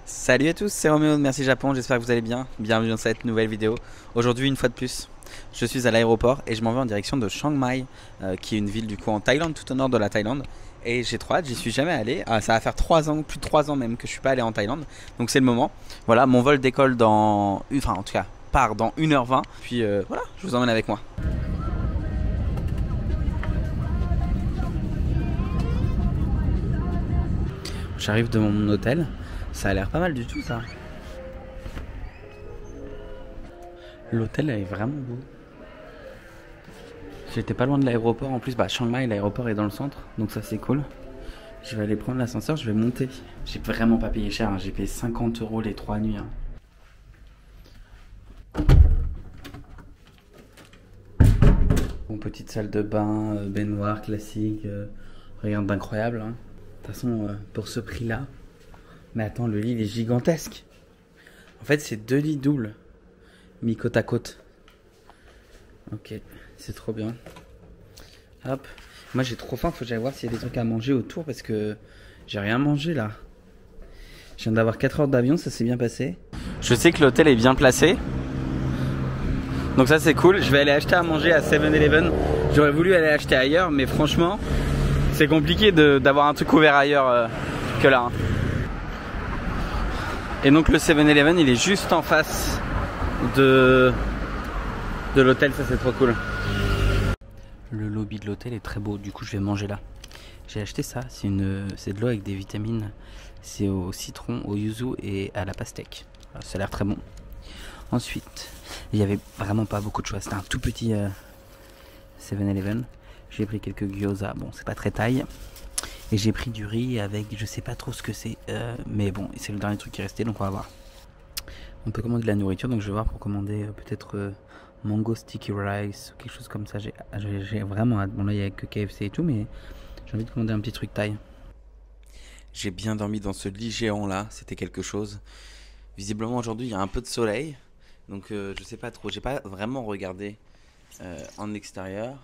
Salut à tous, c'est Roméo de Merci Japon, j'espère que vous allez bien. Bienvenue dans cette nouvelle vidéo. Aujourd'hui, une fois de plus, je suis à l'aéroport et je m'en vais en direction de Chiang Mai, qui est une ville du coup en Thaïlande, tout au nord de la Thaïlande. Et j'ai trop hâte, j'y suis jamais allé. Ça va faire 3 ans, plus de 3 ans même que je suis pas allé en Thaïlande. Donc c'est le moment. Voilà, mon vol décolle dans... Enfin en tout cas, part dans 1h20. Puis voilà, je vous emmène avec moi. J'arrive de mon hôtel. Ça a l'air pas mal du tout ça. L'hôtel est vraiment beau. J'étais pas loin de l'aéroport en plus. Chiang Mai, l'aéroport est dans le centre. Donc ça c'est cool. Je vais aller prendre l'ascenseur, je vais monter. J'ai vraiment pas payé cher, hein. J'ai payé 50 € les 3 nuits. Bon, petite salle de bain, baignoire classique. Rien d'incroyable. Hein. De toute façon, pour ce prix là. Mais attends, le lit il est gigantesque. En fait, c'est 2 lits doubles, mis côte à côte. Ok, c'est trop bien. Hop. Moi, j'ai trop faim. Faut que j'aille voir s'il y a des trucs à manger autour parce que j'ai rien mangé là. Je viens d'avoir 4 heures d'avion, ça s'est bien passé. Je sais que l'hôtel est bien placé. Donc ça, c'est cool. Je vais aller acheter à manger à 7-Eleven. J'aurais voulu aller acheter ailleurs, mais franchement, c'est compliqué d'avoir un truc ouvert ailleurs que là. Hein. Et donc le 7-Eleven il est juste en face de l'hôtel, ça c'est trop cool. Le lobby de l'hôtel est très beau, du coup je vais manger là. J'ai acheté ça, c'est de l'eau avec des vitamines. C'est au citron, au yuzu et à la pastèque. Ça a l'air très bon. Ensuite, il n'y avait vraiment pas beaucoup de choix, c'était un tout petit 7-Eleven. J'ai pris quelques gyoza, bon c'est pas très taille. Et j'ai pris du riz avec, je sais pas trop ce que c'est, mais bon, c'est le dernier truc qui est resté, donc on va voir. On peut commander de la nourriture, donc je vais voir pour commander peut-être mango sticky rice ou quelque chose comme ça. J'ai vraiment hâte. Bon là il n'y a que KFC et tout, mais j'ai envie de commander un petit truc thaï. J'ai bien dormi dans ce lit géant là, c'était quelque chose. Visiblement aujourd'hui il y a un peu de soleil, donc je sais pas trop, j'ai pas vraiment regardé en extérieur.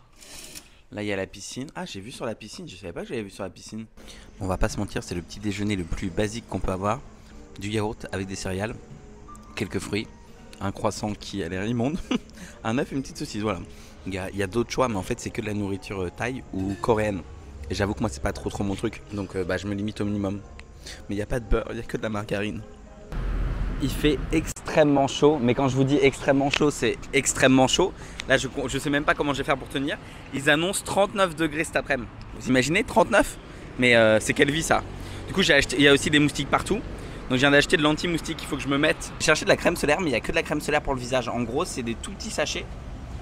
Là il y a la piscine. Ah, j'ai vu sur la piscine, je savais pas que j'avais vu sur la piscine. On va pas se mentir, c'est le petit déjeuner le plus basique qu'on peut avoir. Du yaourt avec des céréales, quelques fruits, un croissant qui a l'air immonde, un œuf et une petite saucisse, voilà. Il y a d'autres choix, mais en fait c'est que de la nourriture thaï ou coréenne. Et j'avoue que moi c'est pas trop mon truc, donc je me limite au minimum. Mais il n'y a pas de beurre, il n'y a que de la margarine. Il fait extrêmement chaud, mais quand je vous dis extrêmement chaud, c'est extrêmement chaud. Là, je sais même pas comment je vais faire pour tenir. Ils annoncent 39 degrés cet après-midi. Vous imaginez 39? Mais c'est quelle vie ça? Du coup, j'ai acheté. Il y a aussi des moustiques partout. Donc, je viens d'acheter de l'anti-moustique. Il faut que je me mette. J'ai cherché de la crème solaire, mais il n'y a que de la crème solaire pour le visage. En gros, c'est des tout petits sachets.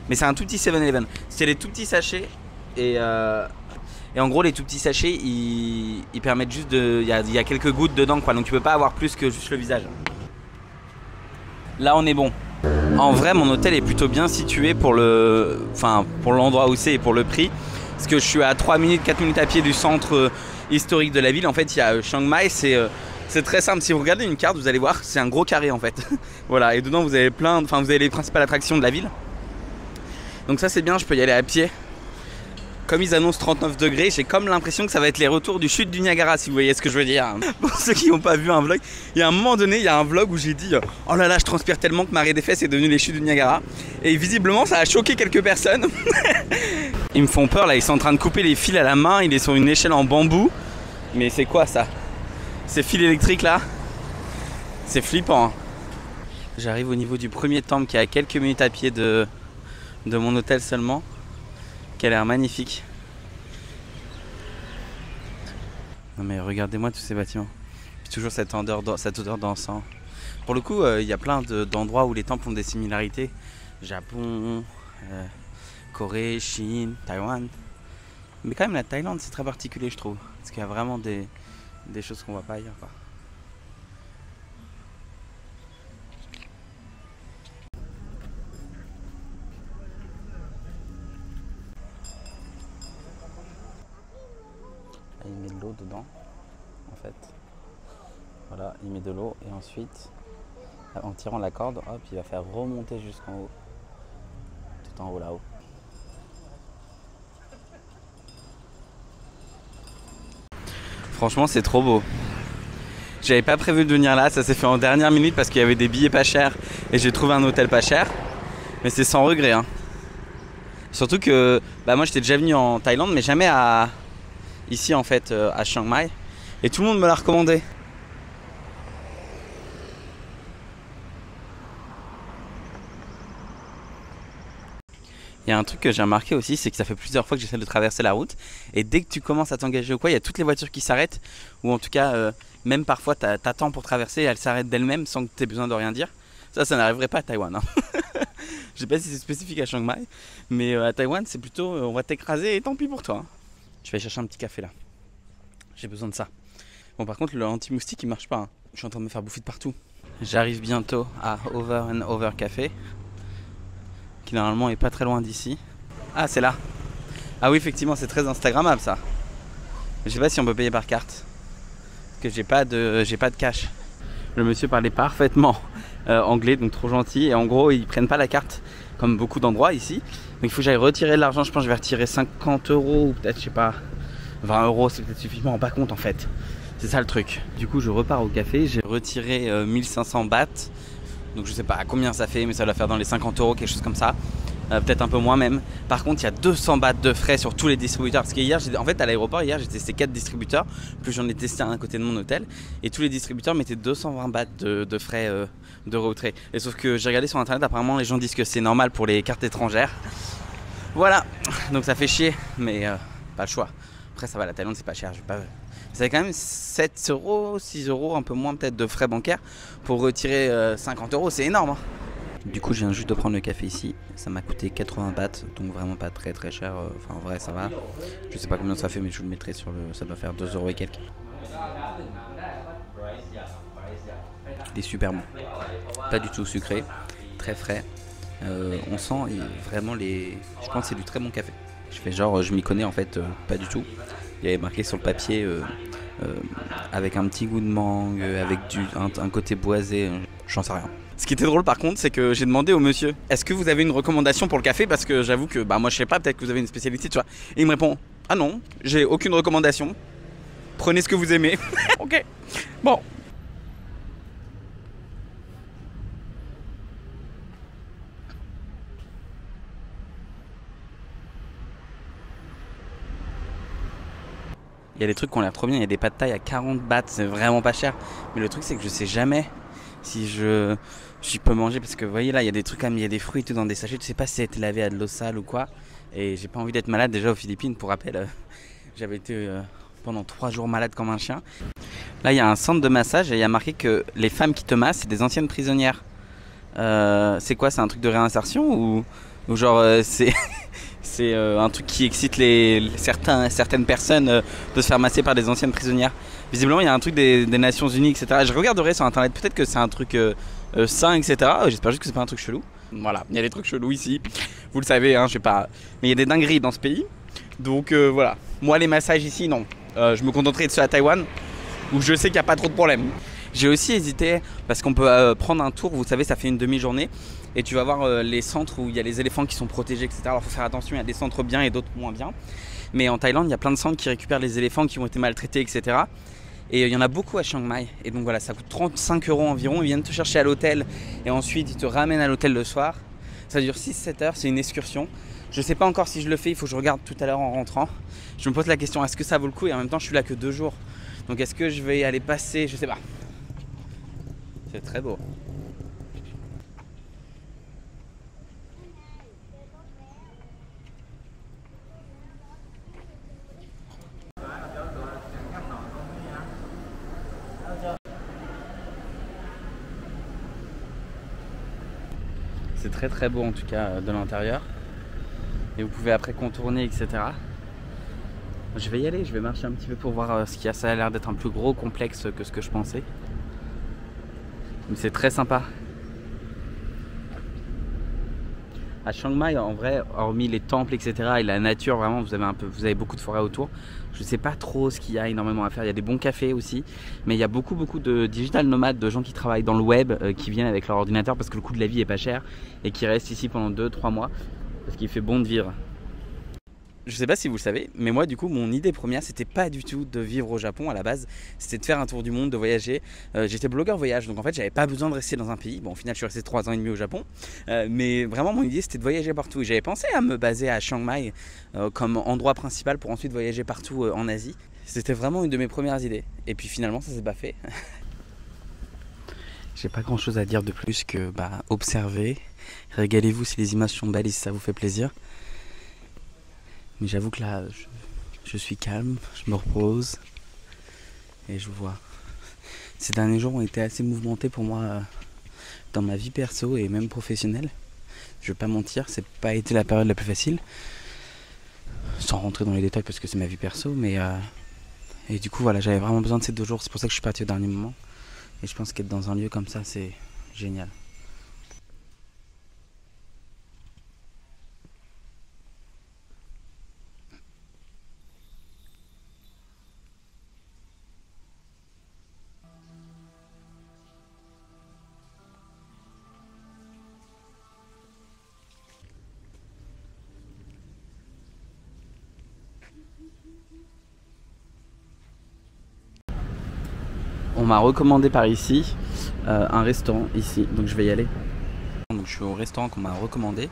Mais c'est un tout petit 7-Eleven. C'est les tout petits sachets. Et en gros, les tout petits sachets, ils permettent juste de. Il y a quelques gouttes dedans, quoi. Donc, tu peux pas avoir plus que juste le visage. Là on est bon. En vrai mon hôtel est plutôt bien situé pour l'endroit où c'est et pour le prix. Parce que je suis à 3 minutes, 4 minutes à pied du centre historique de la ville. En fait il y a Chiang Mai, c'est très simple. Si vous regardez une carte vous allez voir, c'est un gros carré en fait. Voilà, et dedans vous avez vous avez les principales attractions de la ville. Donc ça c'est bien, je peux y aller à pied. Comme ils annoncent 39 degrés, j'ai comme l'impression que ça va être les retours du chute du Niagara, si vous voyez ce que je veux dire. Pour ceux qui n'ont pas vu un vlog, il y a un moment donné, il y a un vlog où j'ai dit oh là là, je transpire tellement que marée des fesses est devenue les chutes du Niagara. Et visiblement, ça a choqué quelques personnes. Ils me font peur là, ils sont en train de couper les fils à la main, il est sur une échelle en bambou. Mais c'est quoi ça? Ces fils électriques là? C'est flippant. Hein. J'arrive au niveau du premier temple qui est à quelques minutes à pied de mon hôtel seulement. Qui a l'air magnifique. Non mais regardez-moi tous ces bâtiments. Puis toujours cette odeur d'encens. Pour le coup, il y a plein d'endroits où les temples ont des similarités. Japon, Corée, Chine, Taïwan. Mais quand même la Thaïlande c'est très particulier je trouve. Parce qu'il y a vraiment des choses qu'on voit pas ailleurs quoi. Il met de l'eau dedans, en fait. Voilà, il met de l'eau et ensuite, en tirant la corde, hop, il va faire remonter jusqu'en haut. Tout en haut là-haut. Franchement, c'est trop beau. J'avais pas prévu de venir là, ça s'est fait en dernière minute parce qu'il y avait des billets pas chers et j'ai trouvé un hôtel pas cher. Mais c'est sans regret hein. Surtout que bah moi j'étais déjà venu en Thaïlande mais jamais ici en fait à Chiang Mai. Et tout le monde me l'a recommandé. Il y a un truc que j'ai remarqué aussi, c'est que ça fait plusieurs fois que j'essaie de traverser la route. Et dès que tu commences à t'engager ou quoi, il y a toutes les voitures qui s'arrêtent. Ou en tout cas, même parfois t'attends pour traverser et elles s'arrêtent d'elles-mêmes sans que tu aies besoin de rien dire. Ça n'arriverait pas à Taïwan. Hein. Je sais pas si c'est spécifique à Chiang Mai. Mais à Taïwan, c'est plutôt on va t'écraser et tant pis pour toi. Hein. Je vais aller chercher un petit café là. J'ai besoin de ça. Bon par contre le anti-moustique il marche pas. Hein. Je suis en train de me faire bouffer de partout. J'arrive bientôt à Over and Over Café. Qui normalement est pas très loin d'ici. Ah c'est là. Ah oui effectivement c'est très instagrammable ça. Je sais pas si on peut payer par carte. Parce que j'ai pas de cash. Le monsieur parlait parfaitement anglais donc trop gentil. Et en gros ils prennent pas la carte comme beaucoup d'endroits ici. Donc il faut que j'aille retirer de l'argent. Je pense que je vais retirer 50 € ou peut-être je sais pas 20 €, c'est peut-être suffisant, je m'en rends pas compte en fait. C'est ça le truc. Du coup je repars au café. J'ai retiré 1500 bahts. Donc je sais pas combien ça fait mais ça doit faire dans les 50 €, quelque chose comme ça. Peut-être un peu moins même. Par contre il y a 200 bahts de frais sur tous les distributeurs. Parce que hier, en fait à l'aéroport hier j'ai testé 4 distributeurs. Plus j'en ai testé un à côté de mon hôtel. Et tous les distributeurs mettaient 220 bahts de frais de retrait. Et sauf que j'ai regardé sur internet, apparemment les gens disent que c'est normal pour les cartes étrangères. Voilà. Donc ça fait chier mais pas le choix. Après ça va, la Thaïlande c'est pas cher. Ça fait quand même 7 €, 6 €, un peu moins peut-être de frais bancaires pour retirer 50 €, c'est énorme hein. Du coup je viens juste de prendre le café ici, ça m'a coûté 80 bahts, donc vraiment pas très cher, enfin en vrai ça va. Je sais pas combien ça fait mais je vous le mettrai sur le... ça doit faire 2 € et quelques. Il est super bon, pas du tout sucré, très frais. On sent vraiment les... Je pense que c'est du très bon café. Je fais genre je m'y connais en fait pas du tout. Il y avait marqué sur le papier avec un petit goût de mangue, avec un côté boisé, j'en sais rien. Ce qui était drôle par contre c'est que j'ai demandé au monsieur est-ce que vous avez une recommandation pour le café, parce que j'avoue que bah moi je sais pas, peut-être que vous avez une spécialité tu vois. Et il me répond ah non j'ai aucune recommandation, prenez ce que vous aimez. Ok bon. Il y a des trucs qui ont l'air trop bien, il y a des pad thaï à 40 bahts, c'est vraiment pas cher. Mais le truc c'est que je sais jamais si je peux manger, parce que vous voyez là il y a des trucs comme il y a des fruits et tout dans des sachets, je sais pas si ça a été lavé à de l'eau sale ou quoi. Et j'ai pas envie d'être malade déjà aux Philippines, pour rappel j'avais été pendant 3 jours malade comme un chien. Là il y a un centre de massage et il y a marqué que les femmes qui te massent c'est des anciennes prisonnières. C'est quoi, c'est un truc de réinsertion ou genre c'est c'est un truc qui excite certaines personnes de se faire masser par des anciennes prisonnières. Visiblement il y a un truc des Nations Unies etc. Je regarderai sur internet, peut-être que c'est un truc sain etc. J'espère juste que c'est pas un truc chelou. Voilà, il y a des trucs chelous ici, vous le savez hein, je sais pas. Mais il y a des dingueries dans ce pays. Donc voilà, moi les massages ici non, je me contenterai de ceux à Taïwan où je sais qu'il n'y a pas trop de problèmes. J'ai aussi hésité parce qu'on peut prendre un tour, vous savez ça fait une demi-journée. Et tu vas voir les centres où il y a les éléphants qui sont protégés etc. Alors il faut faire attention, il y a des centres bien et d'autres moins bien. Mais en Thaïlande il y a plein de centres qui récupèrent les éléphants qui ont été maltraités etc. Et il y en a beaucoup à Chiang Mai. Et donc voilà, ça coûte 35 € environ. Ils viennent te chercher à l'hôtel et ensuite ils te ramènent à l'hôtel le soir. Ça dure 6-7 heures, c'est une excursion. Je sais pas encore si je le fais, il faut que je regarde tout à l'heure en rentrant. Je me pose la question, est-ce que ça vaut le coup? Et en même temps je suis là que 2 jours. Donc est-ce que je vais aller passer, je sais pas. C'est très beau. C'est très beau en tout cas de l'intérieur. Et vous pouvez après contourner etc. Je vais y aller, je vais marcher un petit peu pour voir ce qu'il y a. Ça a l'air d'être un plus gros complexe que ce que je pensais. Mais c'est très sympa. À Chiang Mai en vrai, hormis les temples etc. et la nature vraiment, vous avez beaucoup de forêts autour. Je sais pas trop ce qu'il y a énormément à faire. Il y a des bons cafés aussi, mais il y a beaucoup de digital nomades, de gens qui travaillent dans le web, qui viennent avec leur ordinateur parce que le coût de la vie est pas cher et qui restent ici pendant 2-3 mois parce qu'il fait bon de vivre. je sais pas si vous le savez, mais moi du coup mon idée première c'était pas du tout de vivre au Japon à la base, c'était de faire un tour du monde, de voyager. J'étais blogueur voyage, donc en fait j'avais pas besoin de rester dans un pays. Bon, au final je suis resté 3 ans et demi au Japon, mais vraiment mon idée c'était de voyager partout. J'avais pensé à me baser à Chiang Mai comme endroit principal pour ensuite voyager partout en Asie. C'était vraiment une de mes premières idées, et puis finalement ça s'est pas fait. J'ai pas grand chose à dire de plus que observez, régalez-vous si les images sont belles et si ça vous fait plaisir. Mais j'avoue que là, je suis calme, je me repose et je vois. Ces derniers jours ont été assez mouvementés pour moi dans ma vie perso et même professionnelle. Je vais pas mentir, c'est pas été la période la plus facile. Sans rentrer dans les détails parce que c'est ma vie perso, mais et du coup voilà, j'avais vraiment besoin de ces 2 jours. C'est pour ça que je suis parti au dernier moment. Et je pense qu'être dans un lieu comme ça, c'est génial. On m'a recommandé par ici un restaurant ici, donc je vais y aller. Donc je suis au restaurant qu'on m'a recommandé.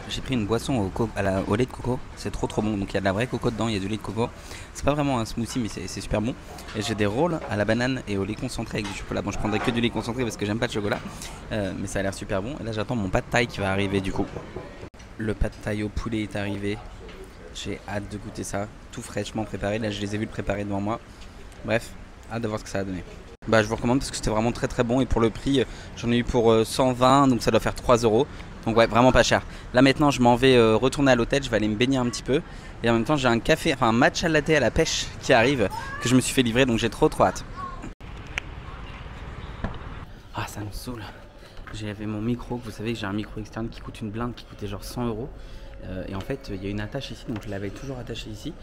J'ai pris une boisson au lait de coco, c'est trop bon. Donc il y a de la vraie coco dedans, il y a du lait de coco. C'est pas vraiment un smoothie mais c'est super bon. Et j'ai des rolls à la banane et au lait concentré avec du chocolat. Bon, je prendrai que du lait concentré parce que j'aime pas le chocolat, mais ça a l'air super bon. Et là j'attends mon pad thai qui va arriver du coup. Le pad thai au poulet est arrivé. J'ai hâte de goûter ça, tout fraîchement préparé. Là je les ai vus le préparer devant moi. Bref, hâte de voir ce que ça va donner. Je vous recommande parce que c'était vraiment très bon et pour le prix j'en ai eu pour 120, donc ça doit faire 3 €. Donc ouais, vraiment pas cher. Là maintenant je m'en vais retourner à l'hôtel, je vais aller me baigner un petit peu. Et en même temps j'ai un café, enfin un matcha latte à la pêche qui arrive, que je me suis fait livrer, donc j'ai trop hâte. Ah, ça me saoule. J'avais mon micro, vous savez que j'ai un micro externe qui coûte une blinde, qui coûtait genre 100 €. Et en fait il y a une attache ici, donc je l'avais toujours attaché ici.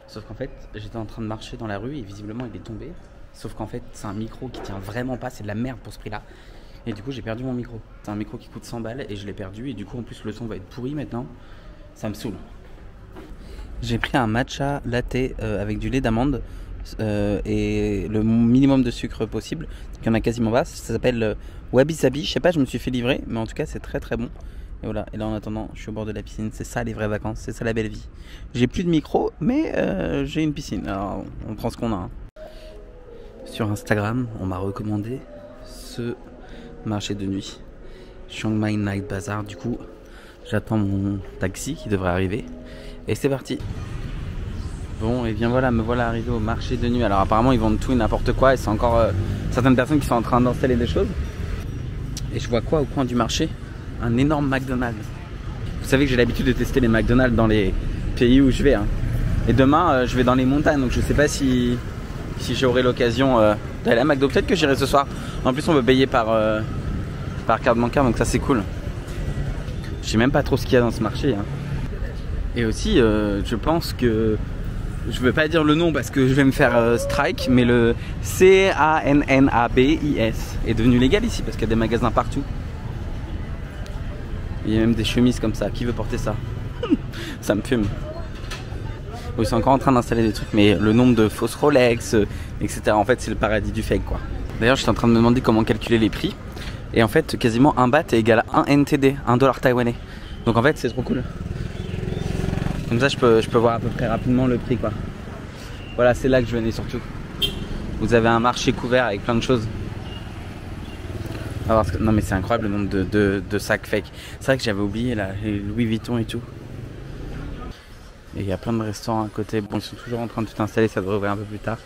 Sauf qu'en fait j'étais en train de marcher dans la rue et visiblement il est tombé. Sauf qu'en fait c'est un micro qui tient vraiment pas, c'est de la merde pour ce prix là. Et du coup j'ai perdu mon micro. C'est un micro qui coûte 100 balles et je l'ai perdu. Et du coup en plus le son va être pourri maintenant. Ça me saoule. J'ai pris un matcha latte avec du lait d'amande et le minimum de sucre possible. Il y en a quasiment pas. Ça s'appelle Wabi Sabi. Je sais pas, je me suis fait livrer, mais en tout cas c'est très bon. Et voilà, et là en attendant je suis au bord de la piscine. C'est ça les vraies vacances, c'est ça la belle vie. J'ai plus de micro mais j'ai une piscine. Alors on prend ce qu'on a hein. Sur Instagram, on m'a recommandé ce marché de nuit, Chiang Mai Night Bazaar. Du coup, j'attends mon taxi qui devrait arriver. Et c'est parti. Bon, et bien voilà, me voilà arrivé au marché de nuit. Alors apparemment, ils vendent tout et n'importe quoi. Et c'est encore certaines personnes qui sont en train d'installer des choses. Et je vois quoi au coin du marché? Un énorme McDonald's. Vous savez que j'ai l'habitude de tester les McDonald's dans les pays où je vais hein. Et demain, je vais dans les montagnes. Donc je sais pas si j'aurai l'occasion d'aller à McDo. Peut-être que j'irai ce soir. En plus on peut payer par carte bancaire, donc ça c'est cool. Je sais même pas trop ce qu'il y a dans ce marché hein. Et aussi je pense que je vais pas dire le nom parce que je vais me faire strike, mais le CANNABIS est devenu légal ici parce qu'il y a des magasins partout. Il y a même des chemises comme ça. Qui veut porter ça? Ça me fume. Ils sont encore en train d'installer des trucs, mais le nombre de fausses Rolex, etc. En fait, c'est le paradis du fake, quoi. D'ailleurs, j'étais en train de me demander comment calculer les prix. Et en fait, quasiment 1 baht est égal à 1 NTD, 1 dollar taïwanais. Donc en fait, c'est trop cool. Comme ça, je peux voir à peu près rapidement le prix, quoi. Voilà, c'est là que je venais surtout. Vous avez un marché couvert avec plein de choses. Non, mais c'est incroyable le nombre de sacs fake. C'est vrai que j'avais oublié là, les Louis Vuitton et tout. Et il y a plein de restaurants à côté. Bon, ils sont toujours en train de tout installer, ça devrait ouvrir un peu plus tard.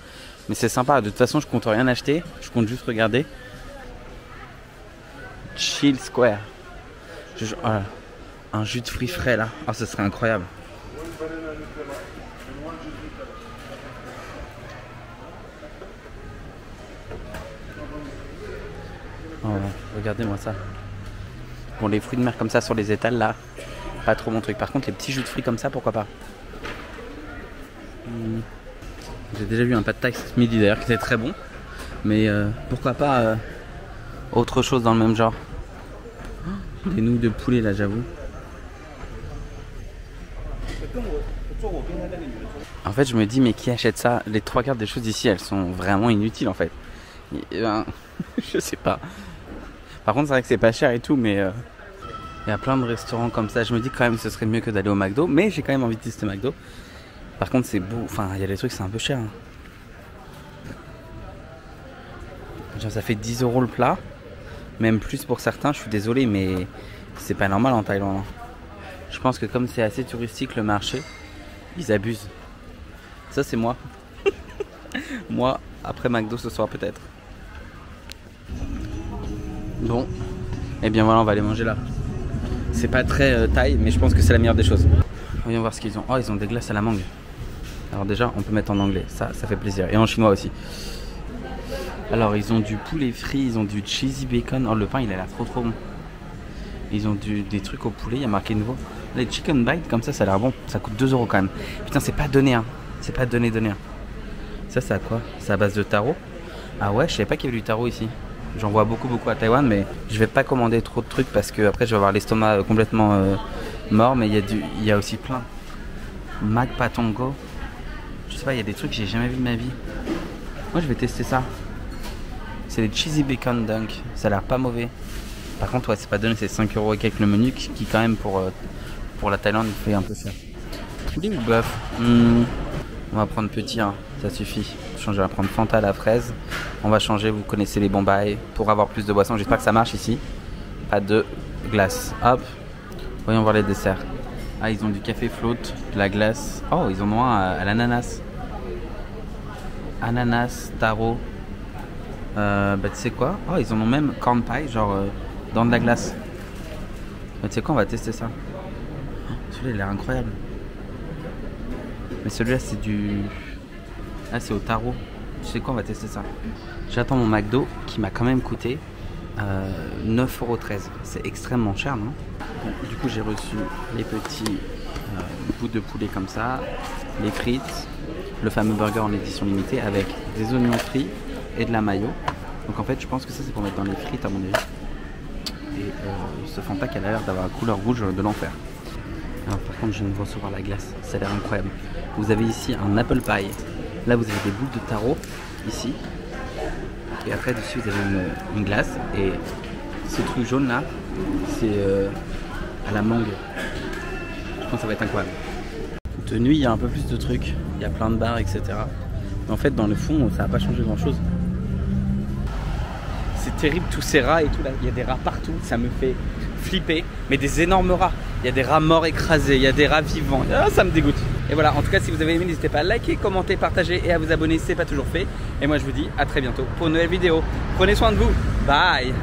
Mais c'est sympa, de toute façon je compte rien acheter, je compte juste regarder. Chill Square. Voilà. Un jus de fruits frais là, ah, ce serait incroyable. Oh, regardez-moi ça. Bon, les fruits de mer comme ça sur les étals là, pas trop mon truc. Par contre les petits jus de fruits comme ça, pourquoi pas. J'ai déjà vu un pad thai ce midi d'ailleurs qui était très bon. Mais pourquoi pas autre chose dans le même genre. Des nouilles de poulet là, j'avoue. En fait, je me dis, mais qui achète ça? Les 3/4 des choses ici, elles sont vraiment inutiles en fait. Je sais pas. Par contre, c'est vrai que c'est pas cher et tout, mais il y a plein de restaurants comme ça. Je me dis quand même que ce serait mieux que d'aller au McDo, mais j'ai quand même envie de tester McDo. Par contre, c'est beau. Enfin, il y a des trucs, c'est un peu cher. Hein. Genre, ça fait 10 € le plat, même plus pour certains. Je suis désolé, mais c'est pas normal en Thaïlande. Hein. Je pense que comme c'est assez touristique le marché, ils abusent. Ça, c'est moi. Moi, après McDo ce soir peut-être. Bon, et bien voilà, on va aller manger là. C'est pas très thaï, mais je pense que c'est la meilleure des choses. Voyons voir ce qu'ils ont. Oh, ils ont des glaces à la mangue. Alors déjà, on peut mettre en anglais, ça fait plaisir. Et en chinois aussi. Alors, ils ont du poulet frit, ils ont du cheesy bacon. Oh, le pain, il a l'air trop bon. Ils ont des trucs au poulet, il y a marqué nouveau. Les chicken bites, comme ça a l'air bon. Ça coûte 2 € quand même. Putain, c'est pas donné, hein. C'est pas donné. Ça, c'est à quoi? C'est à base de taro. Ah ouais, je savais pas qu'il y avait du taro ici. J'en vois beaucoup à Taïwan, mais je vais pas commander trop de trucs parce que après je vais avoir l'estomac complètement mort. Mais il y a aussi plein. Mag Patongo. Je sais pas, il y a des trucs que j'ai jamais vu de ma vie. Moi, je vais tester ça. C'est les cheesy bacon dunk. Ça a l'air pas mauvais. Par contre, ouais, c'est pas donné, c'est 5 € et quelques le menu qui quand même pour la Thaïlande, il fait un peu cher. Poulet ou bœuf? On va prendre petit, hein, ça suffit. On va prendre Fanta à la fraise. On va changer, vous connaissez les Bombay pour avoir plus de boissons. J'espère que ça marche ici. Pas de glace. Hop. Voyons voir les desserts. Ah, ils ont du café float, de la glace. Oh, ils en ont un à l'ananas. Ananas, taro. Bah, tu sais quoi? Oh, ils en ont même corn pie, genre dans de la glace. Bah, tu sais quoi, on va tester ça. Oh, celui-là, il a l'air incroyable. Mais celui-là, c'est du... Ah, c'est au taro. Tu sais quoi, on va tester ça. J'attends mon McDo qui m'a quand même coûté 9,13 €. C'est extrêmement cher, non? Bon, du coup, j'ai reçu les petits bouts de poulet comme ça, les frites, le fameux burger en édition limitée avec des oignons frits et de la mayo. Donc en fait, je pense que ça, c'est pour mettre dans les frites à mon avis. Et ce Fanta qui a l'air d'avoir la couleur rouge de l'enfer. Alors par contre, je viens de recevoir la glace. Ça a l'air incroyable. Vous avez ici un apple pie. Là, vous avez des boules de taro, ici. Et après, dessus, vous avez une glace. Et ce truc jaune là, c'est à la mangue. Je pense que ça va être incroyable. De nuit, il y a un peu plus de trucs. Il y a plein de bars, etc. Mais en fait, dans le fond, ça n'a pas changé grand chose. C'est terrible, tous ces rats et tout là. Il y a des rats partout, ça me fait flipper. Mais des énormes rats. Il y a des rats morts écrasés, il y a des rats vivants. Ah, ça me dégoûte. Et voilà, en tout cas, si vous avez aimé, n'hésitez pas à liker, commenter, partager et à vous abonner si ce n'est pas toujours fait. Et moi, je vous dis à très bientôt pour une nouvelle vidéo. Prenez soin de vous. Bye.